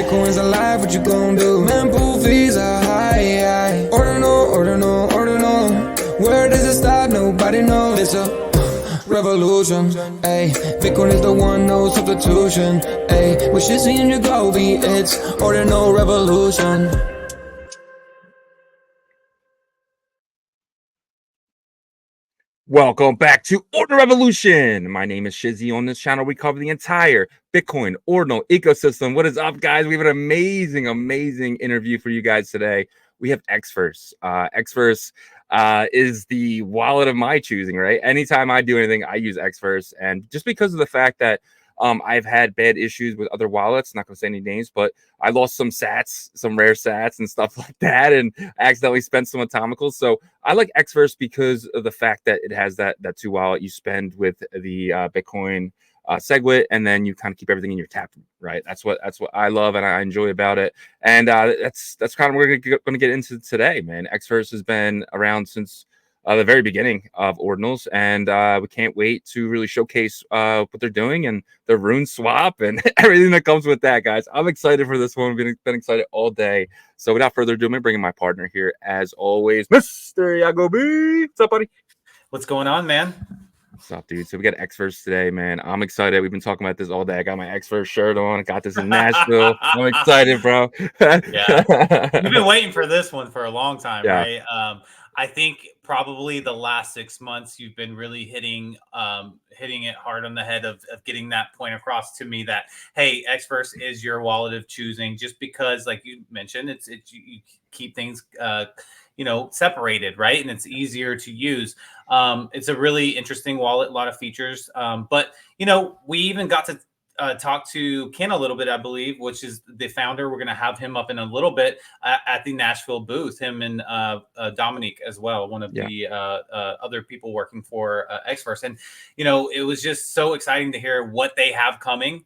Bitcoin's alive, what you gon' do? Mempool fees are high. Ordinal. Where does it stop? Nobody knows. It's a revolution, ayy. Bitcoin is the one, no substitution, ayy. With Shizzy and Yagobi, it's Ordinal Revolution. Welcome back to Ordinal Revolution. My name is Shizzy. On this channel, we cover the entire Bitcoin Ordinal ecosystem. What is up, guys? We have an amazing interview for you guys today. We have Xverse. Xverse is the wallet of my choosing, right? Anytime I do anything, I use Xverse. And just because of the fact that I've had bad issues with other wallets, not going to say any names, but I lost some sats, some rare sats and stuff like that, and accidentally spent some atomicals. So I like Xverse because of the fact that it has that two wallet you spend with the Bitcoin SegWit, and then you kind of keep everything in your tap, right? That's what I love and I enjoy about it. And that's kind of what we're going to get into today, man. Xverse has been around since the very beginning of Ordinals, and we can't wait to really showcase what they're doing and the Rune swap and everything that comes with that, guys. I'm excited for this one. We've been excited all day. So without further ado, I'm bringing my partner here, as always, Mr. Yagobi. What's up, buddy? What's going on, man? What's up, dude? So we got Xverse today, man. I'm excited. We've been talking about this all day. I got my Xverse shirt on. I got this in Nashville. I'm excited, bro. Yeah, you've been waiting for this one for a long time, Yeah. right? I think probably the last 6 months you've been really hitting it hard on the head of getting that point across to me that, hey, Xverse is your wallet of choosing, just because, like you mentioned, it's you keep things separated, right? And it's easier to use. It's a really interesting wallet, a lot of features. But we even got to talk to Ken a little bit, I believe, which is the founder. We're going to have him up in a little bit at the Nashville booth, him and Dominique as well, one of the other people working for Xverse. And, it was just so exciting to hear what they have coming.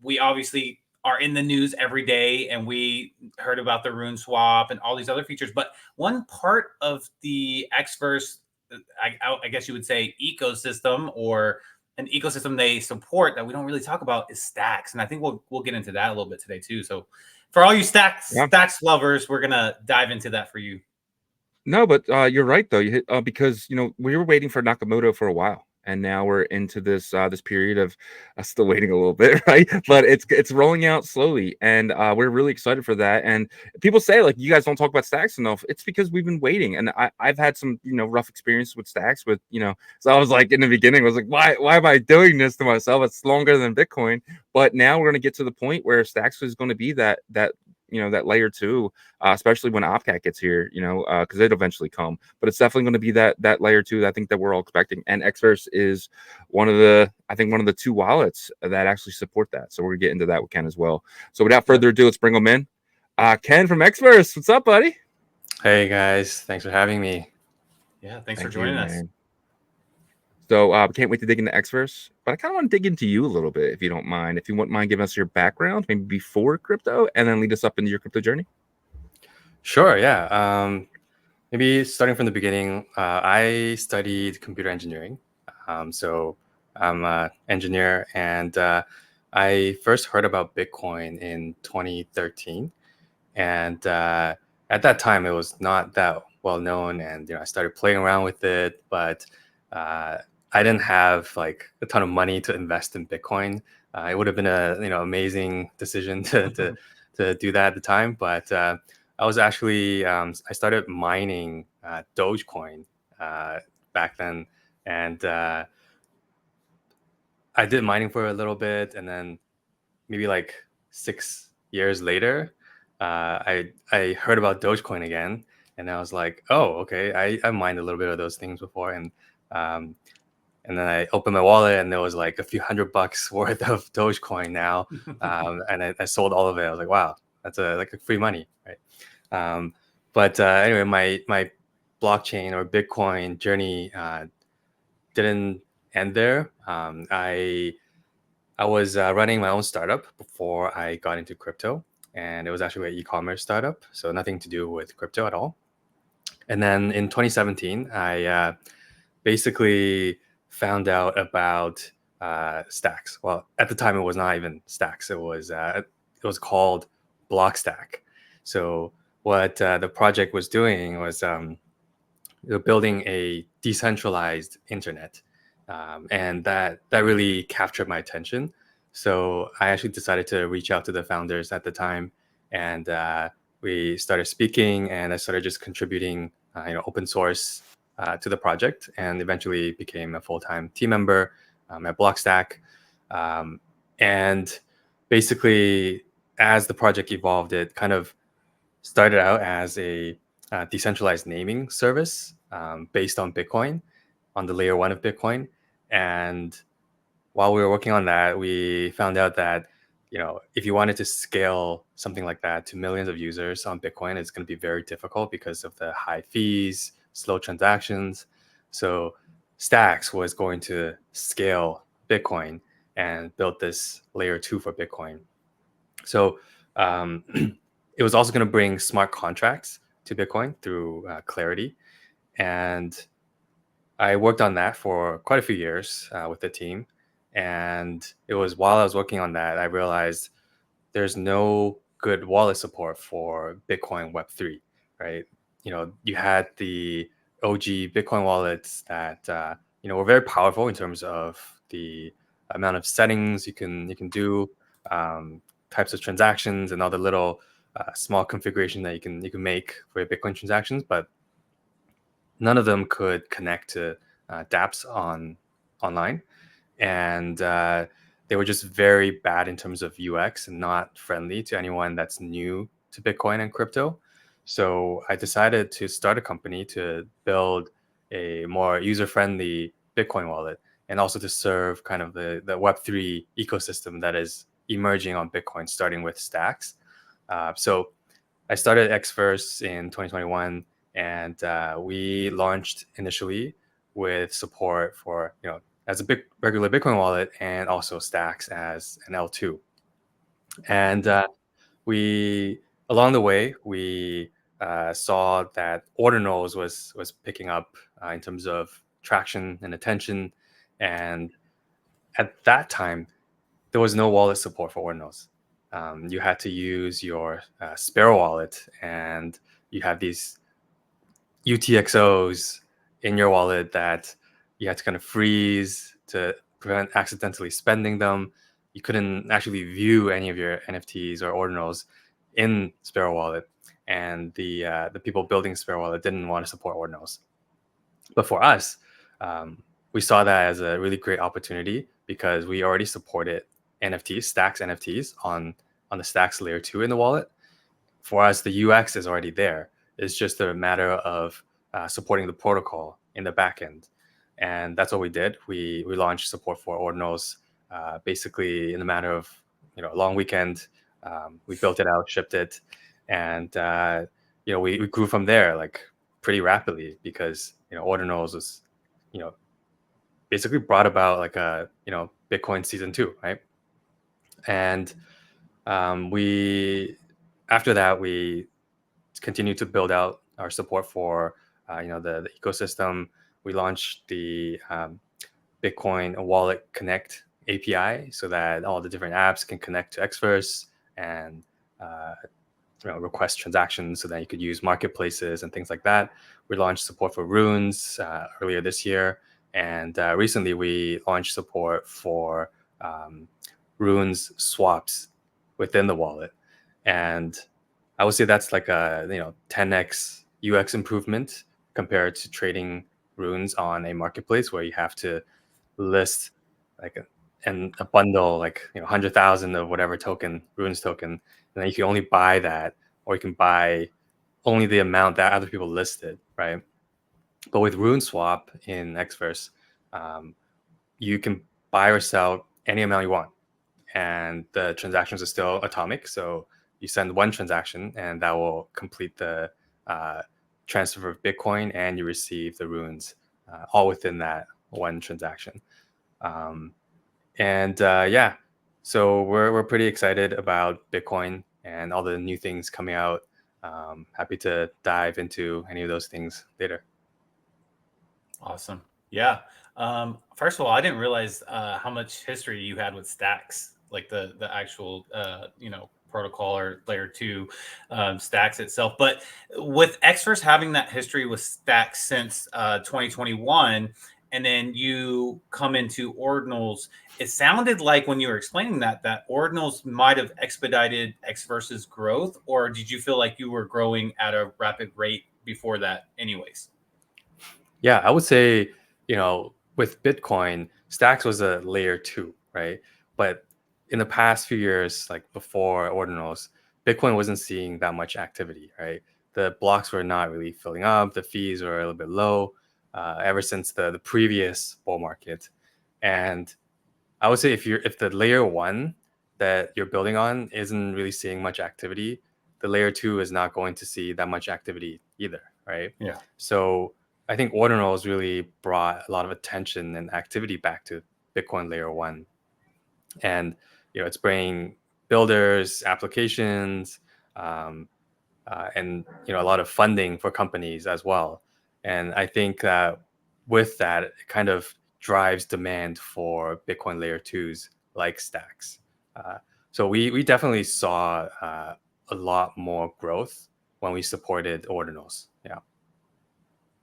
We obviously are in the news every day, and we heard about the Rune swap and all these other features. But one part of the Xverse, I guess you would say, ecosystem, or an ecosystem they support that we don't really talk about, is stacks. And I think we'll get into that a little bit today too. So for all you stacks lovers, we're gonna dive into that for you. No, but you're right though. You hit because we were waiting for Nakamoto for a while, and now we're into this this period of still waiting a little bit, right? But it's rolling out slowly, and we're really excited for that. And people say, like, you guys don't talk about stacks enough. It's because we've been waiting, and I've had some rough experience with stacks. With so I was like, in the beginning, I was like, why am I doing this to myself? It's longer than Bitcoin, but now we're gonna get to the point where stacks is going to be that that layer 2, especially when Opcat gets here, because it'll eventually come. But it's definitely going to be that layer 2 that I think that we're all expecting. And Xverse is one of the 2 wallets that actually support that. So we're gonna get into that with Ken as well. So without further ado, let's bring him in. Ken from Xverse, what's up, buddy? Hey guys, thanks for having me. Yeah, thanks for joining us. So can't wait to dig into Xverse, but I kind of want to dig into you a little bit, if you don't mind. If you wouldn't mind giving us your background, maybe before crypto, and then lead us up into your crypto journey. Sure, yeah. Maybe starting from the beginning, I studied computer engineering. So I'm an engineer, and I first heard about Bitcoin in 2013. And at that time, it was not that well known, and I started playing around with it, but I didn't have like a ton of money to invest in Bitcoin. It would have been a amazing decision to do that at the time, but I was actually I started mining Dogecoin back then, and I did mining for a little bit, and then maybe like 6 years later, I heard about Dogecoin again, and I was like, oh, okay, I mined a little bit of those things before, and then I opened my wallet, and there was like a few $100 worth of Dogecoin now, and I sold all of it. I was like, wow, that's like free money, right? But anyway, my blockchain or Bitcoin journey didn't end there. I was running my own startup before I got into crypto, and it was actually an e-commerce startup, so nothing to do with crypto at all. And then in 2017, I basically found out about stacks. Well, at the time, it was not even stacks. It was was called Blockstack. So what the project was doing was building a decentralized internet, and that really captured my attention. So I actually decided to reach out to the founders at the time, and we started speaking, and I started just contributing, open source to the project, and eventually became a full-time team member at Blockstack. And basically, as the project evolved, it kind of started out as a decentralized naming service based on Bitcoin, on the layer 1 of Bitcoin. And while we were working on that, we found out that if you wanted to scale something like that to millions of users on Bitcoin, it's going to be very difficult because of the high fees, slow transactions. So Stacks was going to scale Bitcoin and build this layer 2 for Bitcoin. So it was also going to bring smart contracts to Bitcoin through Clarity. And I worked on that for quite a few years with the team. And it was while I was working on that, I realized there's no good wallet support for Bitcoin Web3, right? You had the OG Bitcoin wallets that were very powerful in terms of the amount of settings you can do, types of transactions, and all the little small configuration that you can make for your Bitcoin transactions, but none of them could connect to dApps online, and they were just very bad in terms of UX and not friendly to anyone that's new to Bitcoin and crypto. So I decided to start a company to build a more user-friendly Bitcoin wallet, and also to serve kind of the Web3 ecosystem that is emerging on Bitcoin, starting with Stacks. So I started Xverse in 2021, and we launched initially with support for, as a regular Bitcoin wallet, and also Stacks as an L2. And we, along the way, we saw that ordinals was picking up in terms of traction and attention. And at that time, there was no wallet support for ordinals. You had to use your Sparrow wallet, and you have these UTXOs in your wallet that you had to kind of freeze to prevent accidentally spending them. You couldn't actually view any of your NFTs or ordinals in Sparrow Wallet, and the people building Sparrow Wallet didn't want to support ordinals. But for us, we saw that as a really great opportunity because we already supported NFTs, Stacks NFTs on the Stacks layer 2 in the wallet. For us, the UX is already there. It's just a matter of supporting the protocol in the backend, and that's what we did. We launched support for ordinals basically in a matter of a long weekend. We built it out, shipped it, and we grew from there like pretty rapidly because ordinals was basically brought about like a Bitcoin season 2, right? And we after that we continued to build out our support for the ecosystem. We launched the Bitcoin Wallet Connect API so that all the different apps can connect to Xverse and request transactions so that you could use marketplaces and things like that. We launched support for Runes earlier this year, and recently we launched support for Rune's swaps within the wallet. And I would say that's like a 10x UX improvement compared to trading runes on a marketplace where you have to list like a bundle like 100,000 of whatever token, runes token, and then you can only buy that, or you can buy only the amount that other people listed, right? But with Runeswap in Xverse, you can buy or sell any amount you want, and the transactions are still atomic. So you send one transaction, and that will complete the transfer of Bitcoin, and you receive the runes all within that one transaction. So we're pretty excited about Bitcoin and all the new things coming out. Happy to dive into any of those things later. Awesome. Yeah. First of all, I didn't realize how much history you had with Stacks, like the actual protocol or layer 2 stacks itself. But with Xverse having that history with stacks since 2021, and then you come into ordinals, it sounded like when you were explaining that ordinals might have expedited Xverse's growth, or did you feel like you were growing at a rapid rate before that anyways? Yeah, I would say, with Bitcoin, Stacks was a layer 2, right? But in the past few years, like before ordinals, Bitcoin wasn't seeing that much activity, right? The blocks were not really filling up. The fees were a little bit low ever since the previous bull market. And I would say if the layer 1 that you're building on isn't really seeing much activity, the layer 2 is not going to see that much activity either, right? Yeah. So I think ordinals really brought a lot of attention and activity back to Bitcoin layer 1. And it's bringing builders, applications, um, and a lot of funding for companies as well. And I think that with that, it kind of drives demand for Bitcoin layer 2s like Stacks. So we definitely saw a lot more growth when we supported ordinals. Yeah.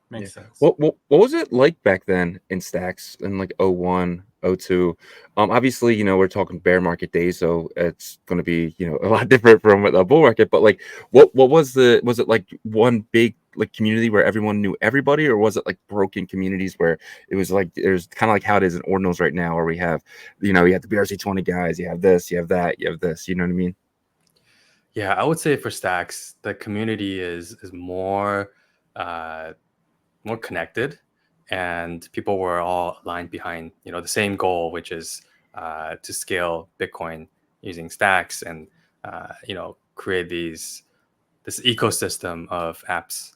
Makes sense. What was it like back then in stacks in like 01, 02? Obviously, we're talking bear market days, so it's going to be, a lot different from the bull market. But like, what was it like one big like community where everyone knew everybody, or was it like broken communities where it was like there's kind of like how it is in ordinals right now, where we have, you have the BRC20 guys, you have this, you have that, you have this, you know what I mean? Yeah, I would say for Stacks, the community is more uh, more connected, and people were all aligned behind the same goal, which is to scale Bitcoin using Stacks and create this ecosystem of apps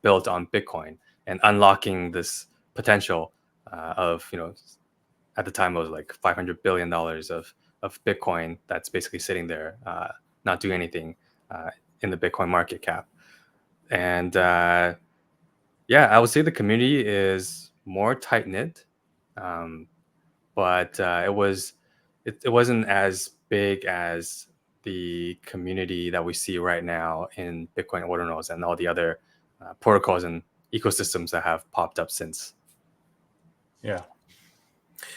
built on Bitcoin and unlocking this potential of at the time it was like $500 billion of Bitcoin that's basically sitting there not doing anything in the Bitcoin market cap. And yeah, I would say the community is more tight knit, um, but it wasn't as big as the community that we see right now in Bitcoin ordinals and all the other protocols and ecosystems that have popped up since. Yeah.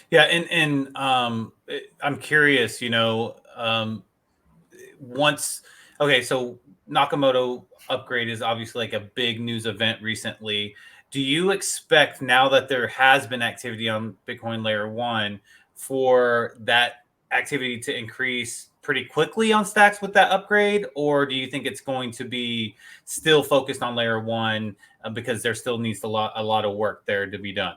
Yeah, and I'm curious, once okay, so Nakamoto upgrade is obviously like a big news event recently. Do you expect, now that there has been activity on Bitcoin layer 1, for that activity to increase pretty quickly on stacks with that upgrade, or do you think it's going to be still focused on layer 1 because there still needs a lot of work there to be done?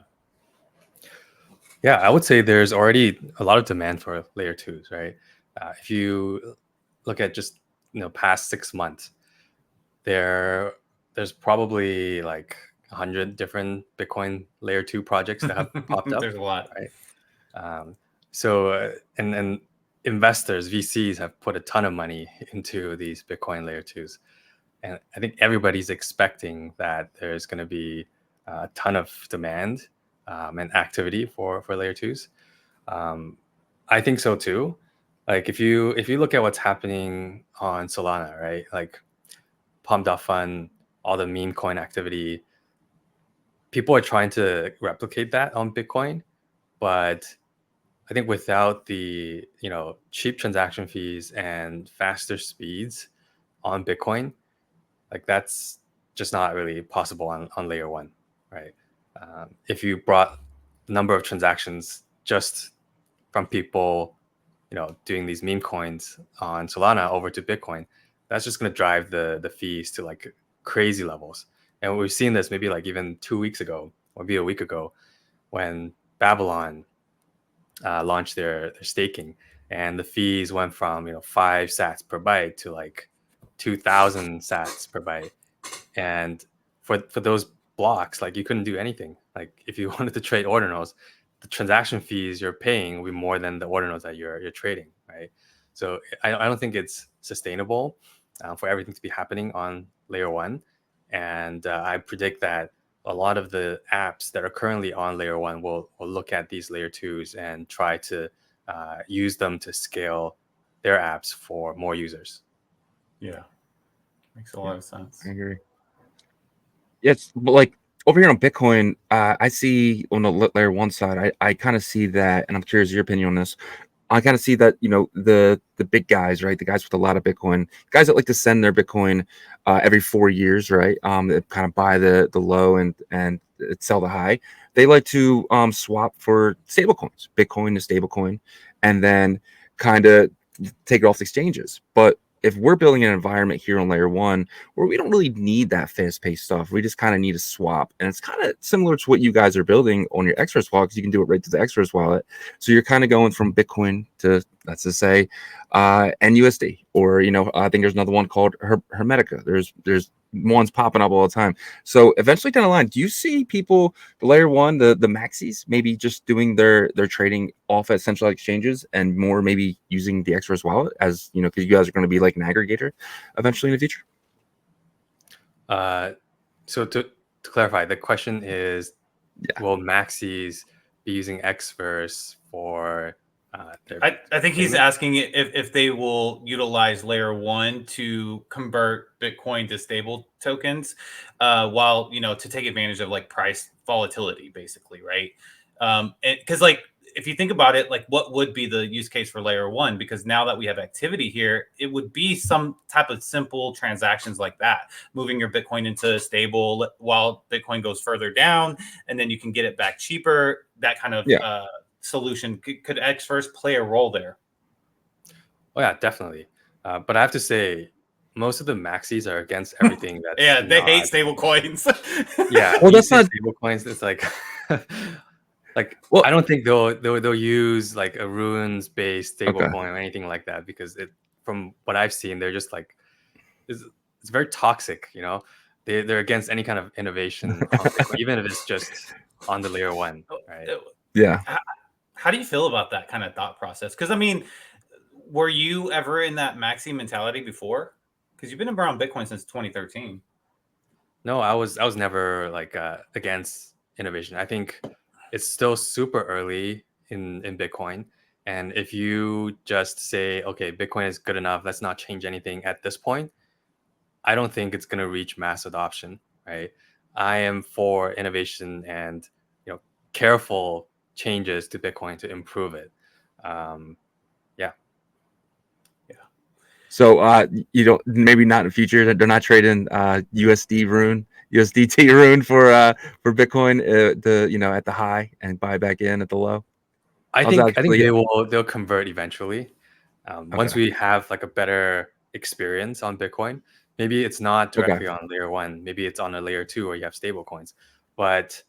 Yeah, I would say there's already a lot of demand for layer 2s, right? If you look at just past 6 months, there's probably like 100 different Bitcoin layer 2 projects that have popped up, There's a lot. right? So and investors, VCs, have put a ton of money into these Bitcoin layer 2s, and I think everybody's expecting that there's going to be a ton of demand and activity for layer 2s. I think so too. Like if you look at what's happening on Solana, right? Like Pump.fun, all the meme coin activity, people are trying to replicate that on Bitcoin, but I think without the cheap transaction fees and faster speeds on Bitcoin, like that's just not really possible on layer 1, right? If you brought the number of transactions just from people doing these meme coins on Solana over to Bitcoin, that's just going to drive the fees to like crazy levels. And we've seen this maybe like even 2 weeks ago, or maybe a week ago, when Babylon launched their staking, and the fees went from 5 sats per byte to like 2,000 sats per byte. And for those blocks, like you couldn't do anything. Like if you wanted to trade ordinals, the transaction fees you're paying will be more than the ordinals that you're trading, right? So I don't think it's sustainable for everything to be happening on layer 1. And I predict that a lot of the apps that are currently on layer 1 will look at these layer 2s and try to use them to scale their apps for more users. Yeah, makes a lot of sense. I agree. Yes, but like over here on Bitcoin, I see on the layer one side, I kind of see that, and I'm curious your opinion on this. I kind of see that, you know, the big guys, right? The guys with a lot of Bitcoin, guys that like to send their Bitcoin every 4 years, right? That kind of buy the low and sell the high. They like to swap for stable coins, Bitcoin to stable coin, and then kind of take it off the exchanges. But if we're building an environment here on layer one where we don't really need that fast-paced stuff, we just kind of need a swap, and it's kind of similar to what you guys are building on your Xverse wallet because you can do it right to the Xverse wallet. So you're kind of going from Bitcoin to, let's just say, NUSD, or you know, I think there's another one called Hermetica. There's ones popping up all the time. So eventually down the line, do you see people, the layer one, the Maxis, maybe just doing their trading off at centralized exchanges and more maybe using the Xverse wallet, as you know, because you guys are going to be like an aggregator eventually in the future? So to clarify, the question is, Yeah. will Maxis be using Xverse for their I think he's payment? asking if they will utilize layer one to convert Bitcoin to stable tokens, while, you know, to take advantage of like price volatility, basically, right? Because like if you think about it, like what would be the use case for layer one? Because now that we have activity here, it would be some type of simple transactions like that, moving your Bitcoin into stable while Bitcoin goes further down, and then you can get it back cheaper. That kind of Yeah. solution. Could Xverse play a role there? Oh yeah, definitely. But I have to say, most of the Maxis are against everything that's Yeah, they hate not. stable coins. Yeah, Well, when you that's say not. stable coins, it's like, like Well, I don't think they'll use like a runes based stable okay. coin or anything like that, because it, from what I've seen, they're just like, it's very toxic. You know, they're against any kind of innovation on Bitcoin, even if it's just on the layer one, right? Yeah. how, how do you feel about that kind of thought process? Because I mean, were you ever in that maxi mentality before? Because you've been around Bitcoin since 2013. No, I was never like against innovation. I think it's still super early in Bitcoin, and if you just say, okay, Bitcoin is good enough, let's not change anything at this point, I don't think it's going to reach mass adoption, right? I am for innovation and, you know, careful changes to Bitcoin to improve it. Um, yeah. So you don't, maybe not in the future, that they're not trading USDT Rune for Bitcoin the, you know, at the high and buy back in at the low. I think Yeah. they'll convert eventually. Once Okay. we have like a better experience on Bitcoin, maybe it's not Okay. directly on layer one, maybe it's on a layer two where you have stable coins. But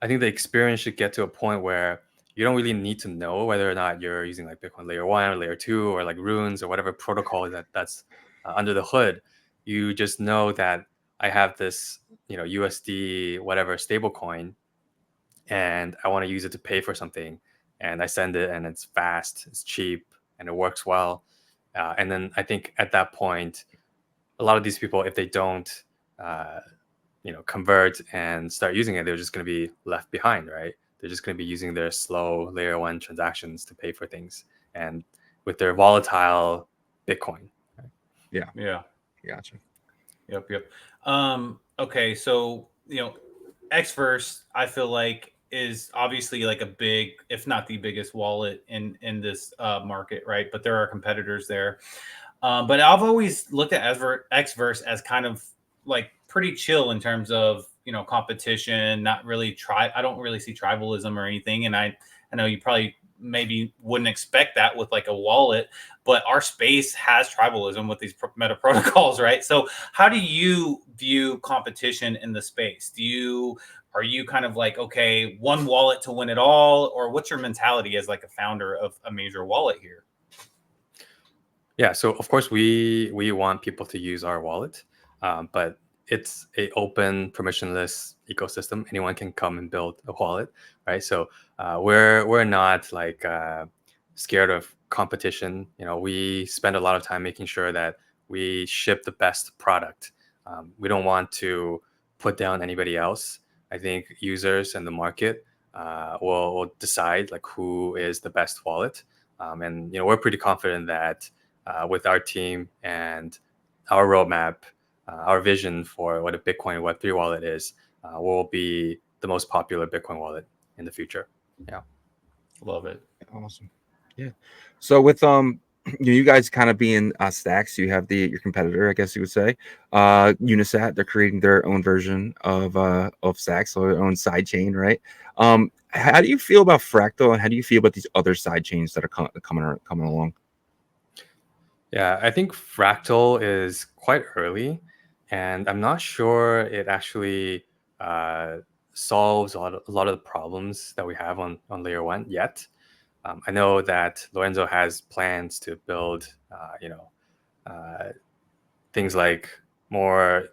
I think the experience should get to a point where you don't really need to know whether or not you're using like Bitcoin layer one or layer two or like runes or whatever protocol that's under the hood. You just know that I have this, you know, USD whatever stable coin, and I want to use it to pay for something, and I send it, and it's fast, it's cheap, and it works well. And then I think at that point, a lot of these people, if they don't, uh, you know, convert and start using it, they're just going to be left behind, right? They're just going to be using their slow layer one transactions to pay for things, and with their volatile Bitcoin. Right? Yeah. Yeah. Gotcha. Yep. Okay, so you know, Xverse, I feel like is obviously like a big, if not the biggest wallet in this market, right? But there are competitors there. But I've always looked at Xverse as kind of like pretty chill in terms of, you know, competition. Not really I don't really see tribalism or anything. And I know you probably maybe wouldn't expect that with like a wallet, but our space has tribalism with these meta protocols, right? So how do you view competition in the space? Are you kind of like, okay, one wallet to win it all, or what's your mentality as like a founder of a major wallet here? Yeah, so of course we want people to use our wallet, but it's a open, permissionless ecosystem. Anyone can come and build a wallet, right? So we're not like scared of competition. You know, we spend a lot of time making sure that we ship the best product. We don't want to put down anybody else. I think users and the market will decide like who is the best wallet, and you know we're pretty confident that with our team and our roadmap, our vision for what a Bitcoin Web3 wallet is, will be the most popular Bitcoin wallet in the future. Yeah. Love it. Awesome. Yeah. So with you guys kind of being Stacks, you have your competitor, I guess you would say, Unisat. They're creating their own version of Stacks, so their own side chain, right? How do you feel about Fractal, and how do you feel about these other side chains that are coming along? Yeah, I think Fractal is quite early, and I'm not sure it actually solves a lot of the problems that we have on layer one yet. I know that Lorenzo has plans to build, things like more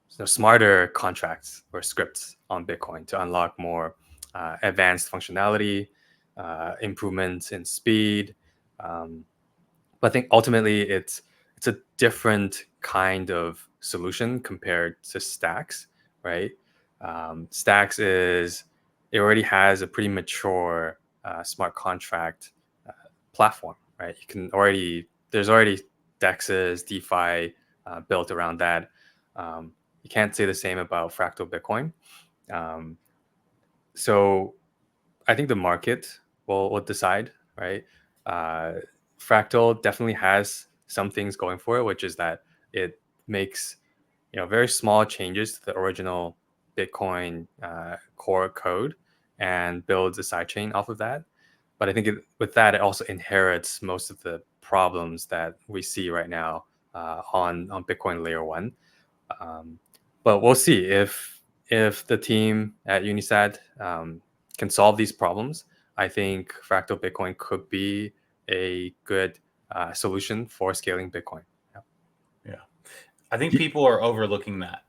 smarter contracts or scripts on Bitcoin to unlock more advanced functionality, improvements in speed. But I think ultimately it's a different kind of solution compared to Stacks, right? Stacks it already has a pretty mature smart contract platform, right? There's already DEXs, DeFi built around that. You can't say the same about Fractal Bitcoin. So I think the market will decide, right? Fractal definitely has some things going for it, which is that it makes very small changes to the original Bitcoin core code and builds a sidechain off of that. But I think with that, it also inherits most of the problems that we see right now on Bitcoin layer one. But we'll see if the team at Unisat can solve these problems. I think Fractal Bitcoin could be a good solution for scaling Bitcoin. Yeah, I think people are overlooking that.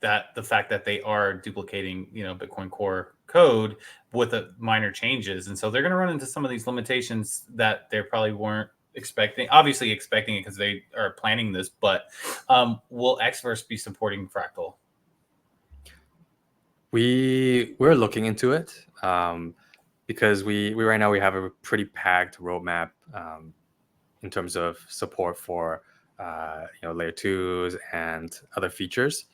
That the fact that they are duplicating, Bitcoin Core code with minor changes, and so they're going to run into some of these limitations that they probably weren't expecting. Obviously, expecting it because they are planning this. But will Xverse be supporting Fractal? We're looking into it because we right now we have a pretty packed roadmap in terms of support for layer twos and other features.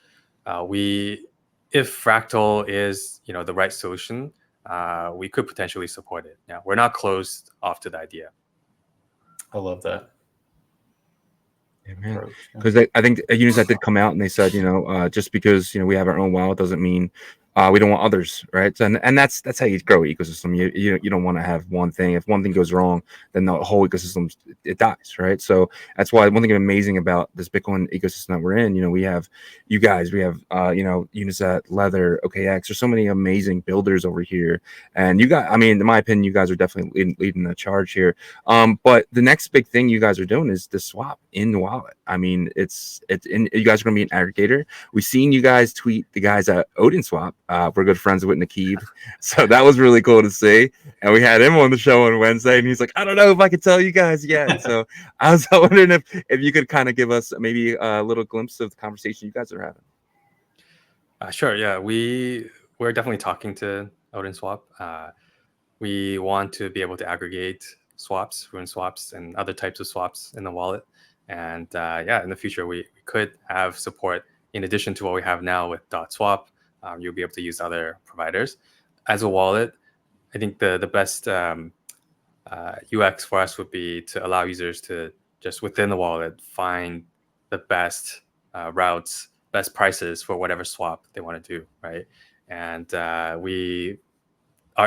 If Fractal is the right solution, we could potentially support it. Yeah, we're not closed off to the idea. I love that. Yeah, because I think Unisat did come out and they said, just because we have our own wallet doesn't mean we don't want others, right? And that's how you grow an ecosystem. You don't want to have one thing. If one thing goes wrong, then the whole ecosystem it dies, right? So that's why one thing amazing about this Bitcoin ecosystem that we're in, we have you guys, we have Unisat, Leather, OKX. There's so many amazing builders over here, and in my opinion, you guys are definitely leading the charge here. But the next big thing you guys are doing is the swap in the wallet. I mean, you guys are going to be an aggregator. We've seen you guys tweet the guys at ODIN Swap. We're good friends with Nakib, so that was really cool to see. And we had him on the show on Wednesday, and he's like, I don't know if I could tell you guys yet. So I was wondering if you could kind of give us maybe a little glimpse of the conversation you guys are having. Sure. Yeah, we're definitely talking to ODIN Swap. We want to be able to aggregate swaps, Rune swaps, and other types of swaps in the wallet. And in the future, we could have support in addition to what we have now with Dotswap. You'll be able to use other providers. As a wallet, I think the best UX for us would be to allow users to just within the wallet find the best routes, best prices for whatever swap they want to do, right? And our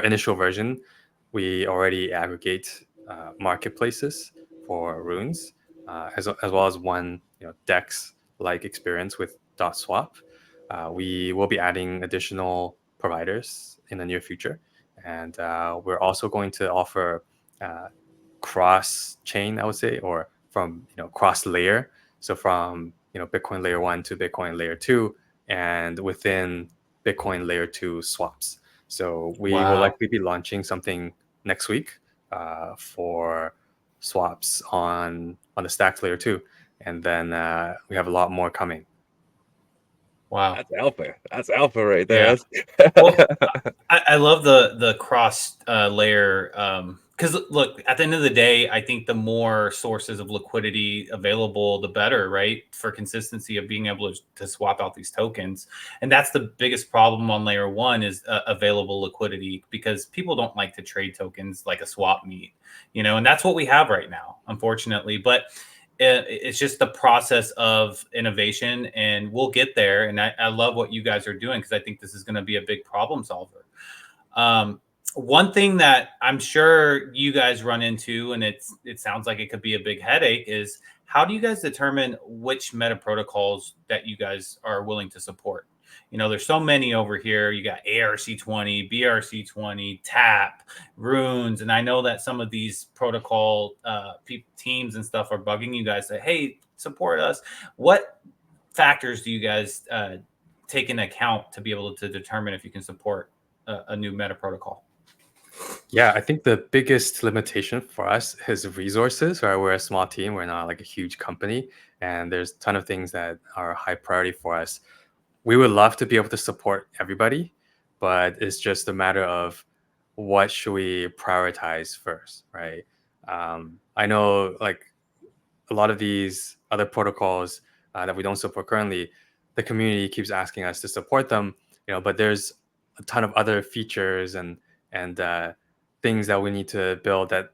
initial version, we already aggregate marketplaces for runes, as well as one DEX-like experience with Dotswap. We will be adding additional providers in the near future, and we're also going to offer cross-chain, I would say, or from cross-layer. So from Bitcoin layer 1 to Bitcoin layer 2, and within Bitcoin layer 2 swaps. So we will likely be launching something next week for swaps on the Stacks layer 2, and then we have a lot more coming. Wow, That's alpha right there. Yeah. Well, I love the cross layer because look, at the end of the day, I think the more sources of liquidity available, the better, right? For consistency of being able to swap out these tokens. And that's the biggest problem on layer one is available liquidity, because people don't like to trade tokens like a swap meet, and that's what we have right now, unfortunately. But it's just the process of innovation, and we'll get there. And I love what you guys are doing, because I think this is going to be a big problem solver. One thing that I'm sure you guys run into, and it sounds like it could be a big headache, is how do you guys determine which meta protocols that you guys are willing to support? There's so many over here. You got ARC20, BRC20, TAP, Runes, and I know that some of these protocol teams and stuff are bugging you guys that, hey, support us. What factors do you guys take into account to be able to determine if you can support a new meta protocol? Yeah, I think the biggest limitation for us is resources. Right, we're a small team. We're not like a huge company, and there's a ton of things that are high priority for us. We would love to be able to support everybody, but it's just a matter of what should we prioritize first, right? I know like a lot of these other protocols that we don't support currently, the community keeps asking us to support them, but there's a ton of other features and things that we need to build that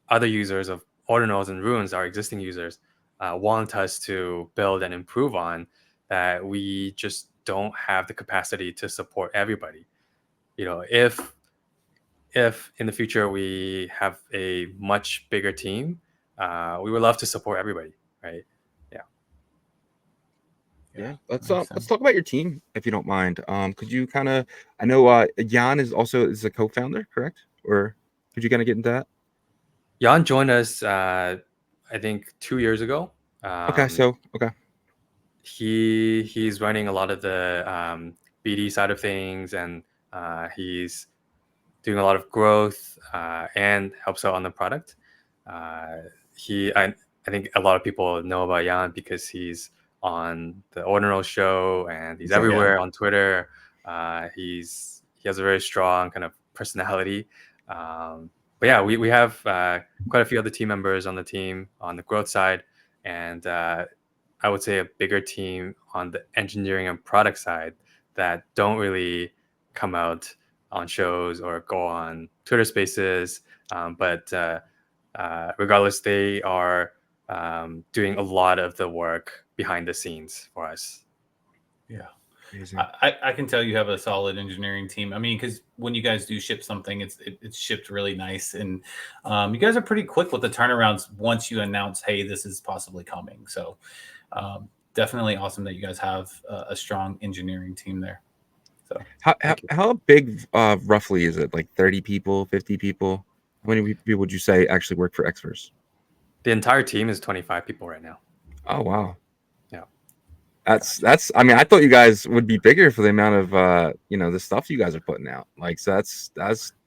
other users of ordinals and runes, our existing users, want us to build and improve on, that we just don't have the capacity to support everybody. If in the future we have a much bigger team, we would love to support everybody, right? Yeah, let's talk about your team if you don't mind. Could you kind of, I know Jan is a co-founder, correct? Or could you kind of get into that? Jan joined us, I think 2 years ago. Okay. He's running a lot of the BD side of things, and he's doing a lot of growth and helps out on the product. I think a lot of people know about Jan because he's on the Ordinal show and he's everywhere on Twitter. He has a very strong kind of personality. But yeah, we have quite a few other team members on the team on the growth side, and I would say a bigger team on the engineering and product side that don't really come out on shows or go on Twitter Spaces. But regardless, they are doing a lot of the work behind the scenes for us. Yeah. I can tell you have a solid engineering team. I mean, because when you guys do ship something, it's shipped really nice, and you guys are pretty quick with the turnarounds once you announce, hey, this is possibly coming. So definitely awesome that you guys have a strong engineering team there. So how big roughly is it? Like 30 people, 50 people? How many people would you say actually work for Xverse? The entire team is 25 people right now. Oh wow. Yeah. That's I mean, I thought you guys would be bigger for the amount of the stuff you guys are putting out. Like, so that's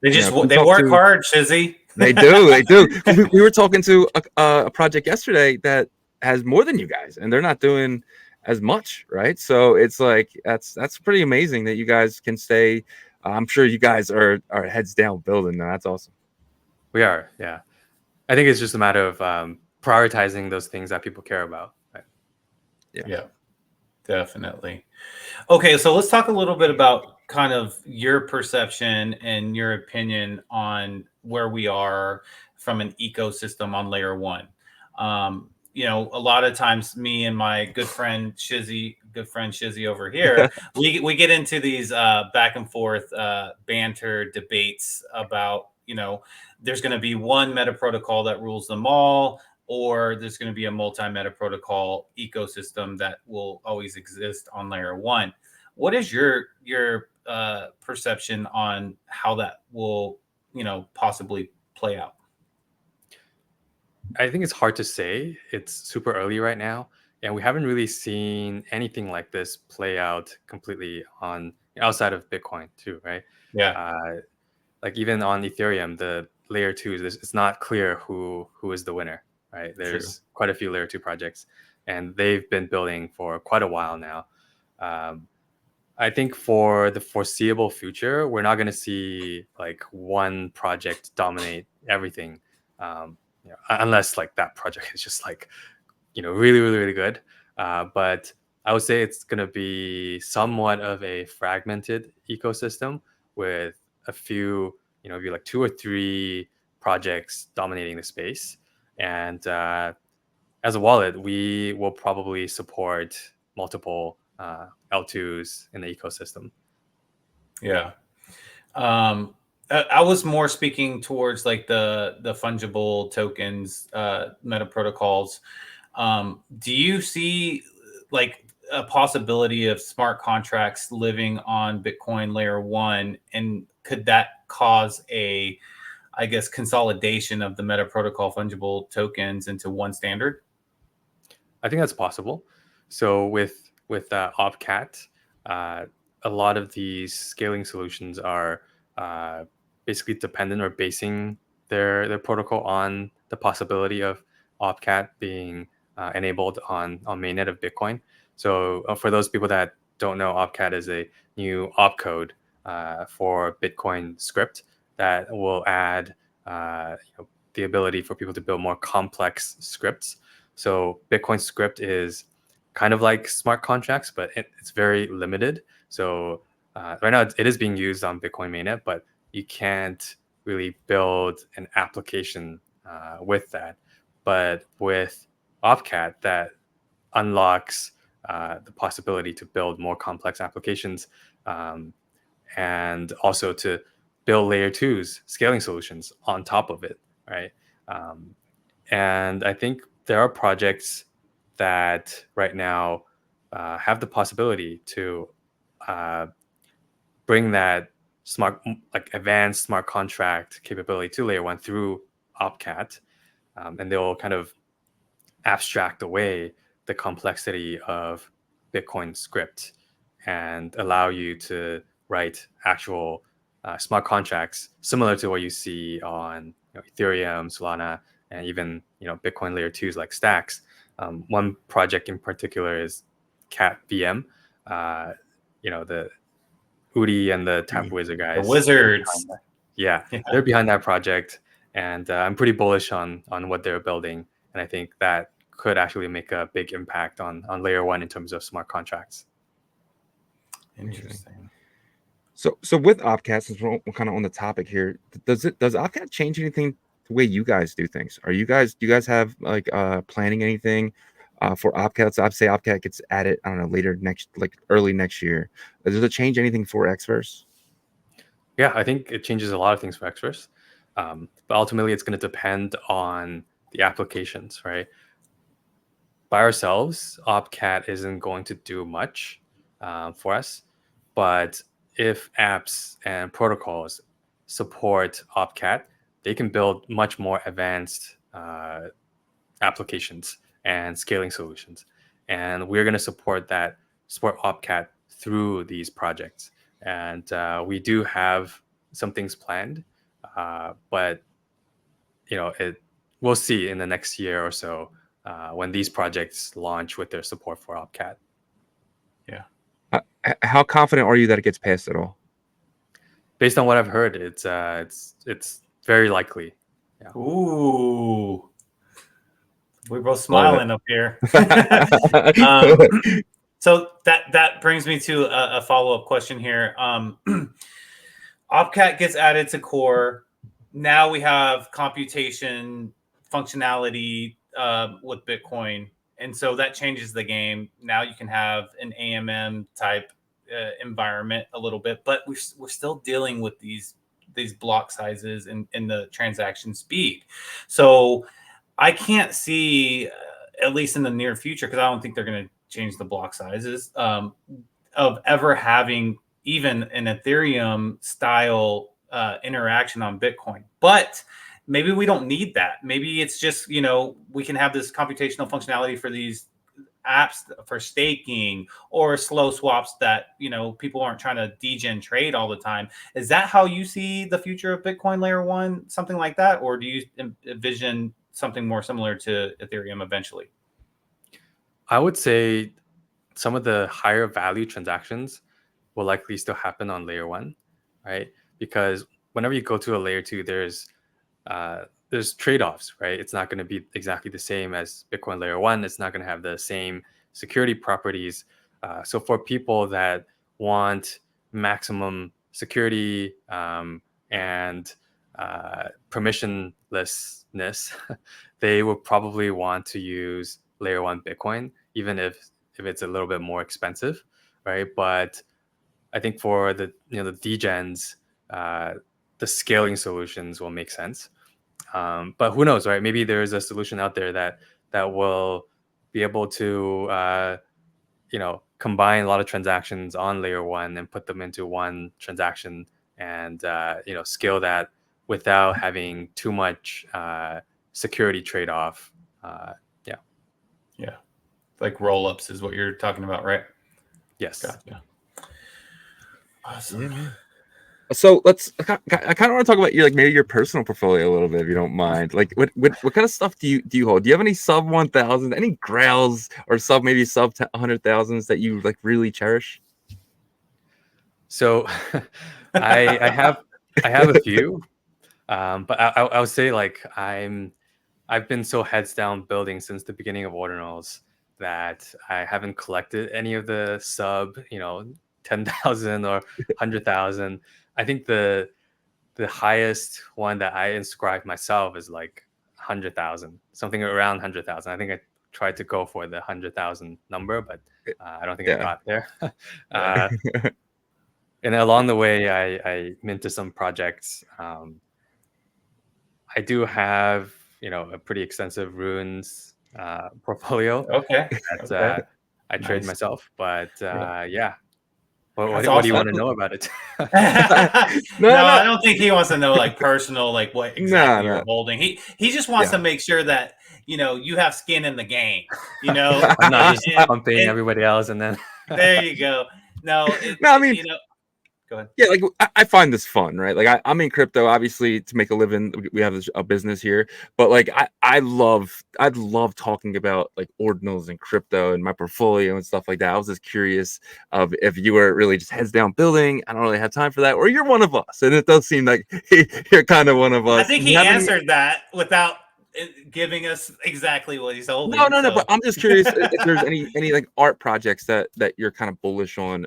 they work hard, Shizzy. They do. We were talking to a project yesterday that has more than you guys, and they're not doing as much, right? So it's like that's pretty amazing that you guys can stay. I'm sure you guys are heads down building. That's awesome. We are, yeah. I think it's just a matter of prioritizing those things that people care about. Right? Yeah, definitely. Okay, so let's talk a little bit about kind of your perception and your opinion on where we are from an ecosystem on layer one. A lot of times me and my good friend Shizzy over here, we get into these back and forth banter debates about, there's going to be one meta protocol that rules them all, or there's going to be a multi-meta protocol ecosystem that will always exist on layer one. What is your perception on how that will, possibly play out? I think it's hard to say. It's super early right now, and we haven't really seen anything like this play out completely on outside of Bitcoin too, right? Yeah. Like even on Ethereum, the layer twos, it's not clear who is the winner, right? There's quite a few layer two projects, and they've been building for quite a while now. I think for the foreseeable future, we're not going to see like one project dominate everything, unless like that project is just like really, really, really good. But I would say it's going to be somewhat of a fragmented ecosystem with a few, maybe like 2 or 3 projects dominating the space. And as a wallet, we will probably support multiple L2s in the ecosystem. Yeah. I was more speaking towards like the fungible tokens, meta protocols. Do you see like a possibility of smart contracts living on Bitcoin layer 1, and could that cause a, I guess, consolidation of the meta protocol fungible tokens into one standard? I think that's possible. So with Opcat, a lot of these scaling solutions are basically dependent or basing their protocol on the possibility of Opcat being enabled on mainnet of Bitcoin. So for those people that don't know, Opcat is a new opcode for Bitcoin script that will add the ability for people to build more complex scripts. So Bitcoin script is kind of like smart contracts, but it's very limited. So right now it is being used on Bitcoin mainnet, but you can't really build an application with that. But with Opcat, that unlocks the possibility to build more complex applications, and also to build layer 2's scaling solutions on top of it, right? And I think there are projects that right now have the possibility to bring that like advanced smart contract capability to layer 1 through Opcat, and they'll kind of abstract away the complexity of Bitcoin script and allow you to write actual smart contracts similar to what you see on Ethereum, Solana, and even Bitcoin layer 2s like Stacks. One project in particular is Cat VM. The Udi and the Tap Wizard guys. The Wizards. Yeah, they're behind that project, and I'm pretty bullish on what they're building, and I think that could actually make a big impact on layer 1 in terms of smart contracts. Interesting. So with Opcat, since we're kind of on the topic here, does Opcat change anything the way you guys do things? Do you guys have like planning anything for Opcat? So I'd say Opcat gets added, I don't know, early next year. Does it change anything for Xverse? Yeah, I think it changes a lot of things for Xverse. But ultimately, it's going to depend on the applications, right? By ourselves, Opcat isn't going to do much for us. But if apps and protocols support Opcat, they can build much more advanced applications and scaling solutions. And we're going to support Opcat through these projects. And we do have some things planned, but we'll see in the next year or so when these projects launch with their support for Opcat. Yeah. How confident are you that it gets passed at all? Based on what I've heard, it's very likely. Yeah. Ooh, we're both smiling up here. So that brings me to a follow-up question here. Opcat gets added to core. Now we have computation functionality with Bitcoin, and so that changes the game. Now you can have an AMM type environment a little bit, but we're still dealing with these block sizes and the transaction speed. So I can't see, at least in the near future, because I don't think they're going to change the block sizes, of ever having even an Ethereum style interaction on Bitcoin. But maybe we don't need that. Maybe it's just, we can have this computational functionality for these apps for staking or slow swaps that, people aren't trying to degen trade all the time. Is that how you see the future of Bitcoin layer 1, something like that? Or do you envision something more similar to Ethereum eventually? I would say some of the higher value transactions will likely still happen on layer 1, right? Because whenever you go to a layer 2, there's trade-offs, right? It's not going to be exactly the same as Bitcoin layer 1. It's not going to have the same security properties. So for people that want maximum security and permissionlessness, they will probably want to use layer 1 Bitcoin, even if it's a little bit more expensive, right? But I think for the the degens, the scaling solutions will make sense. But who knows, right? Maybe there is a solution out there that will be able to combine a lot of transactions on layer 1 and put them into one transaction and scale that without having too much security trade-off. Yeah, like roll-ups is what you're talking about, right? Yes. Gotcha. Awesome. Yeah. So I kind of want to talk about maybe your personal portfolio a little bit, if you don't mind. Like, what kind of stuff do you hold? Do you have any sub 1,000, any grails, or sub 100,000s that you like really cherish? So I have a few, but I would say like I've been so heads down building since the beginning of Ordinals that I haven't collected any of the sub 10,000 or 100,000. I think the highest one that I inscribed myself is like 100,000, something around 100,000. I think I tried to go for the 100,000 number, but I don't think I got there. And along the way, I minted some projects. I do have a pretty extensive runes portfolio. Okay. That I trade Nice. myself, but yeah. What That's do you want to awesome. know about it? No, I don't think he wants to know like personal, like what exactly you're holding. He just wants to make sure that you have skin in the game. I'm not just pumping everybody else and then. There you go. No, I mean, go ahead. Yeah, like I find this fun, right? Like I'm in crypto, obviously, to make a living. We have a business here, but like I'd love talking about like ordinals and crypto and my portfolio and stuff like that. I was just curious of if you were really just heads down building. I don't really have time for that, or you're one of us, and it does seem like you're kind of one of us. I think he answered that without giving us exactly what he's holding. No. But I'm just curious if there's any like art projects that you're kind of bullish on,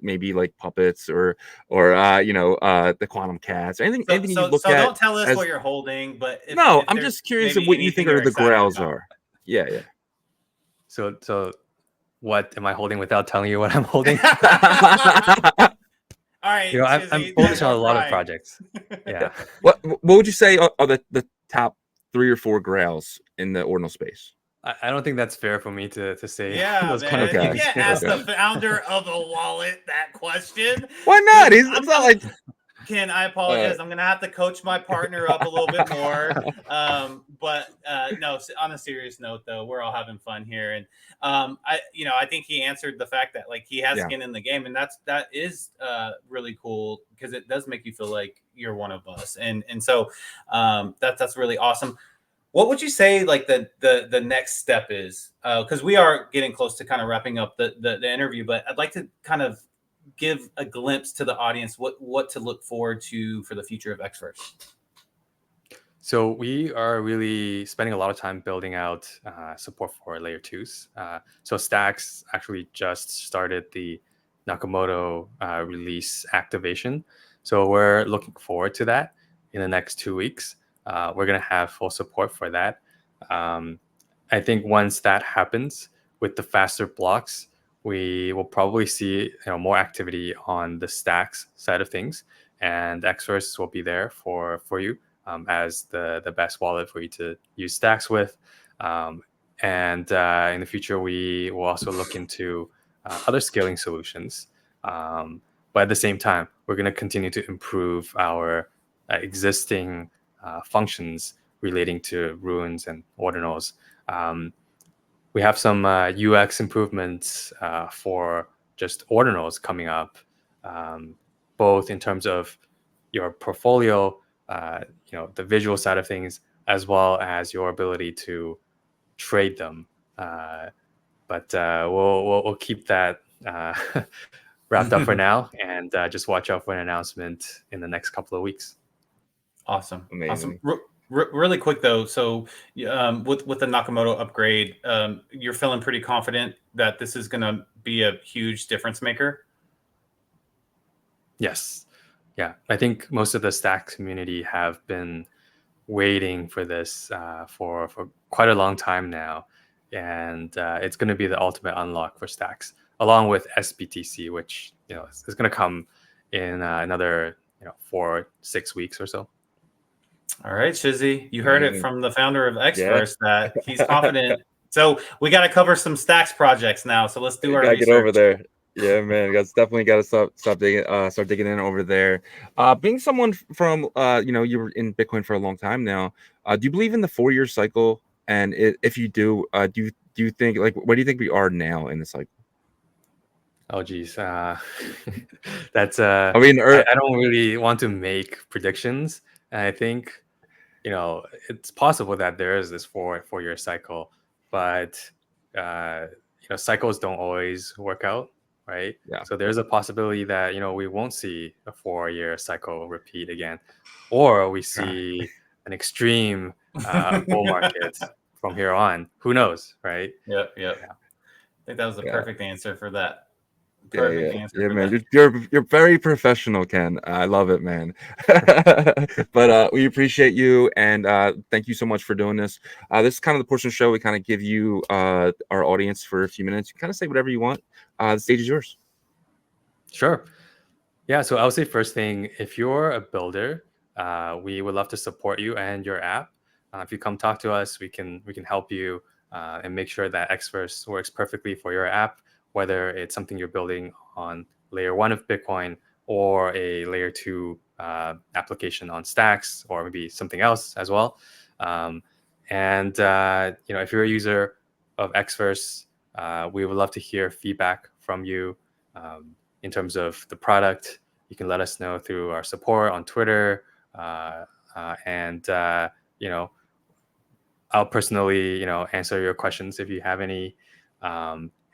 maybe like puppets or the quantum cats, or anything you look at. Don't tell us what you're holding, but I'm just curious of what you think the grails are. Yeah. So what am I holding without telling you what I'm holding? All right, I'm bullish on a lot of projects. Yeah. What would you say are the top 3 or 4 grails in the ordinal space? I don't think that's fair for me to say. Yeah, those man. kind of You things. can't ask the founder of a wallet that question. Why not? It's not like. Ken, I apologize. I'm gonna have to coach my partner up a little bit more. But no. On a serious note, though, we're all having fun here, and I think he answered the fact that like he has skin in the game, and that is really cool because it does make you feel like you're one of us, and so that's really awesome. What would you say like the next step is? Because we are getting close to kind of wrapping up the interview, but I'd like to kind of give a glimpse to the audience what to look forward to for the future of Xverse. So we are really spending a lot of time building out support for layer 2s. So Stacks actually just started the Nakamoto release activation. So we're looking forward to that in the next 2 weeks. We're going to have full support for that. I think once that happens with the faster blocks, we will probably see more activity on the Stacks side of things, and Xverse will be there for you as the best wallet for you to use Stacks with. And in the future, we will also look into other scaling solutions. But at the same time, we're going to continue to improve our existing functions relating to runes and ordinals. We have some UX improvements for just ordinals coming up, both in terms of your portfolio, the visual side of things, as well as your ability to trade them. But we'll keep that wrapped up for now, and just watch out for an announcement in the next couple of weeks. Awesome. Amazing. Really quick though, so with the Nakamoto upgrade, you're feeling pretty confident that this is going to be a huge difference maker? Yes. Yeah. I think most of the Stacks community have been waiting for this for quite a long time now. And it's going to be the ultimate unlock for Stacks, along with SBTC, which is going to come in another 4-6 weeks or so. All right, Shizzy, you heard it from the founder of Xverse that he's confident. So we got to cover some Stacks projects now. So let's do our research. Get over there. Yeah, man, guys, definitely got to start digging in over there. Being someone from you were in Bitcoin for a long time now. Do you believe in the 4-year cycle? And if you do, do you think, like, where do you think we are now in the cycle? Oh, geez, that's I mean, I don't really want to make predictions. And I think it's possible that there is this 4-year cycle, but cycles don't always work out, right? Yeah. So there's a possibility that we won't see a 4-year cycle repeat again, or we see an extreme bull market from here on. Who knows, right? Yep. I think that was the perfect answer for that. Yeah, man. You're very professional, Ken. I love it, man. But we appreciate you, and thank you so much for doing this. This is kind of the portion of the show we kind of give you our audience for a few minutes. You kind of say whatever you want. The stage is yours. Sure. Yeah. So I would say first thing, if you're a builder, we would love to support you and your app. If you come talk to us, we can help you and make sure that Xverse works perfectly for your app, whether it's something you're building on layer 1 of Bitcoin or a layer 2 application on Stacks, or maybe something else as well. If you're a user of Xverse, we would love to hear feedback from you in terms of the product. You can let us know through our support on Twitter, I'll personally, answer your questions if you have any.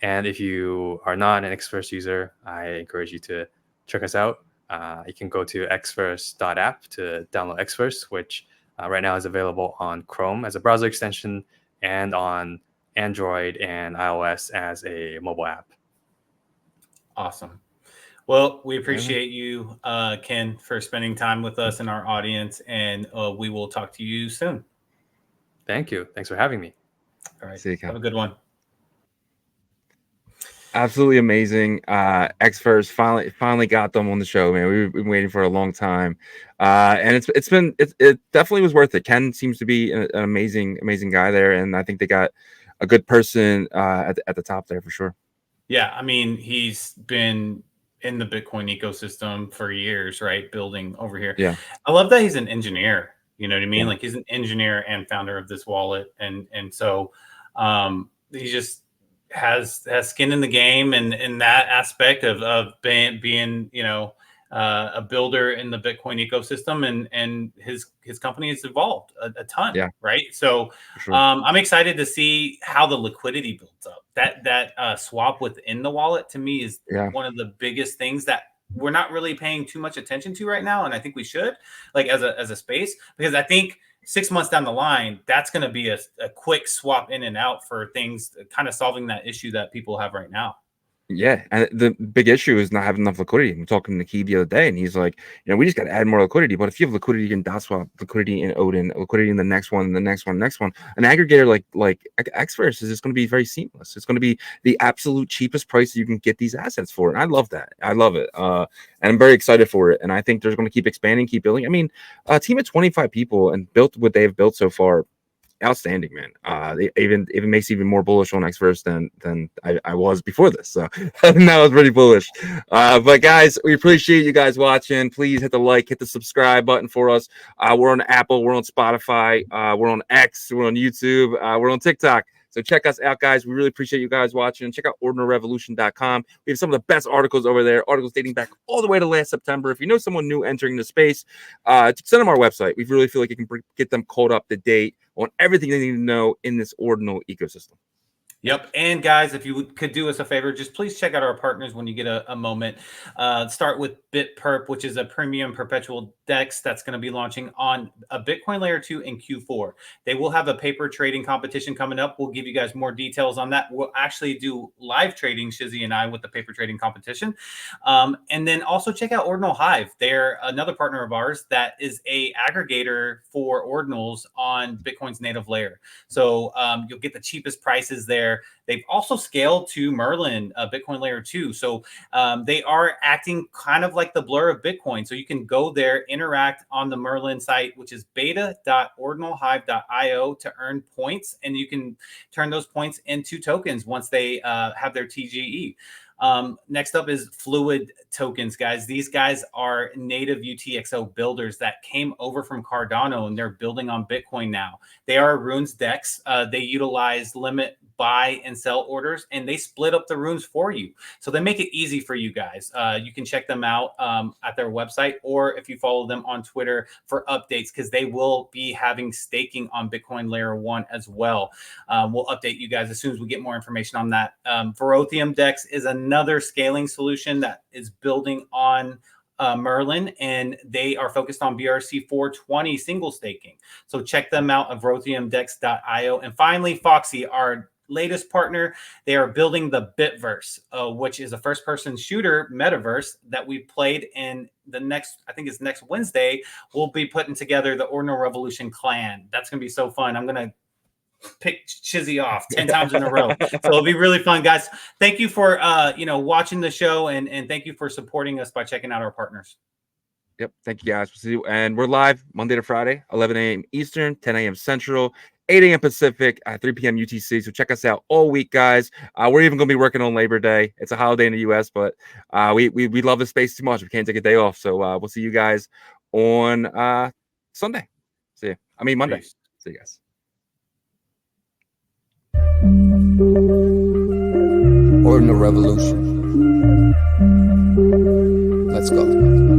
And if you are not an Xverse user, I encourage you to check us out. You can go to xverse.app to download Xverse, which right now is available on Chrome as a browser extension and on Android and iOS as a mobile app. Awesome. Well, we appreciate you, Ken, for spending time with us and our audience, and we will talk to you soon. Thank you. Thanks for having me. All right. See you, Ken. Have a good one. Absolutely amazing. Xverse finally got them on the show, man. We've been waiting for a long time, and it definitely was worth it. Ken seems to be an amazing guy there, and I think they got a good person at the top there for sure. Yeah, I mean, he's been in the Bitcoin ecosystem for years, right? Building over here. Yeah, I love that he's an engineer. You know what I mean? Yeah. Like, he's an engineer and founder of this wallet, and so he just has skin in the game, and in that aspect of being a builder in the Bitcoin ecosystem, and his company has evolved a ton. Yeah. Right. So for sure. I'm excited to see how the liquidity builds up. That swap within the wallet, to me, is one of the biggest things that we're not really paying too much attention to right now, and I think we should, like, as a space, because I think 6 months down the line, that's going to be a quick swap in and out for things, kind of solving that issue that people have right now. Yeah, and the big issue is not having enough liquidity. I'm talking to Key the other day, and he's like, we just got to add more liquidity. But if you have liquidity in Dotswap, liquidity in ODIN, liquidity in the next one, an aggregator like Xverse is just going to be very seamless. It's going to be the absolute cheapest price you can get these assets for, and I love that. I love it, and I'm very excited for it. And I think they're going to keep expanding, keep building. I mean, a team of 25 people and built what they've built so far. Outstanding, man. It even makes even more bullish on Xverse than I was before this. So that was pretty bullish. But guys, we appreciate you guys watching. Please hit the like, hit the subscribe button for us. We're on Apple, we're on Spotify, we're on X, we're on YouTube, we're on TikTok. So check us out, guys. We really appreciate you guys watching. Check out ordinalrevolution.com. We have some of the best articles over there, articles dating back all the way to last September. If you know someone new entering the space, send them our website. We really feel like you can get them caught up to date on everything they need to know in this ordinal ecosystem. Yep. And guys, if you could do us a favor, just please check out our partners when you get a moment. Start with BitPerp, which is a premium perpetual DEX that's going to be launching on a Bitcoin layer 2 in Q4. They will have a paper trading competition coming up. We'll give you guys more details on that. We'll actually do live trading, Shizzy and I, with the paper trading competition. And then also check out Ordinal Hive. They're another partner of ours that is a aggregator for ordinals on Bitcoin's native layer. So you'll get the cheapest prices there. They've also scaled to Merlin, Bitcoin layer 2. So they are acting kind of like the Blur of Bitcoin. So you can go there, interact on the Merlin site, which is beta.ordinalhive.io, to earn points. And you can turn those points into tokens once they have their TGE. Next up is Fluid Tokens, guys. These guys are native UTXO builders that came over from Cardano, and they're building on Bitcoin now. They are Runes DEX. They utilize limit buy and sell orders, and they split up the runes for you. So they make it easy for you guys. You can check them out at their website, or if you follow them on Twitter for updates, because they will be having staking on Bitcoin layer 1 as well. We'll update you guys as soon as we get more information on that. Verothium DEX is another scaling solution that is building on Merlin, and they are focused on BRC 420 single staking. So check them out at verothiumdex.io. And finally, Foxy, our latest partner, they are building the Bitverse, which is a first-person shooter metaverse that we played in the next, I think it's next Wednesday. We'll be putting together the Ordinal Revolution clan. That's going to be so fun. I'm going to pick Shizzy off 10 times in a row. So it'll be really fun, guys. Thank you for watching the show, and thank you for supporting us by checking out our partners. Yep. Thank you, guys. We'll see you. And we're live Monday to Friday, 11 a.m. Eastern, 10 a.m. Central, 8 a.m. Pacific, 3 p.m. UTC. So check us out all week, guys. We're even going to be working on Labor Day. It's a holiday in the U.S., but we love the space too much. We can't take a day off. So we'll see you guys on Sunday. See you. Monday. Peace. See you guys. Ordinal Revolution. Let's go.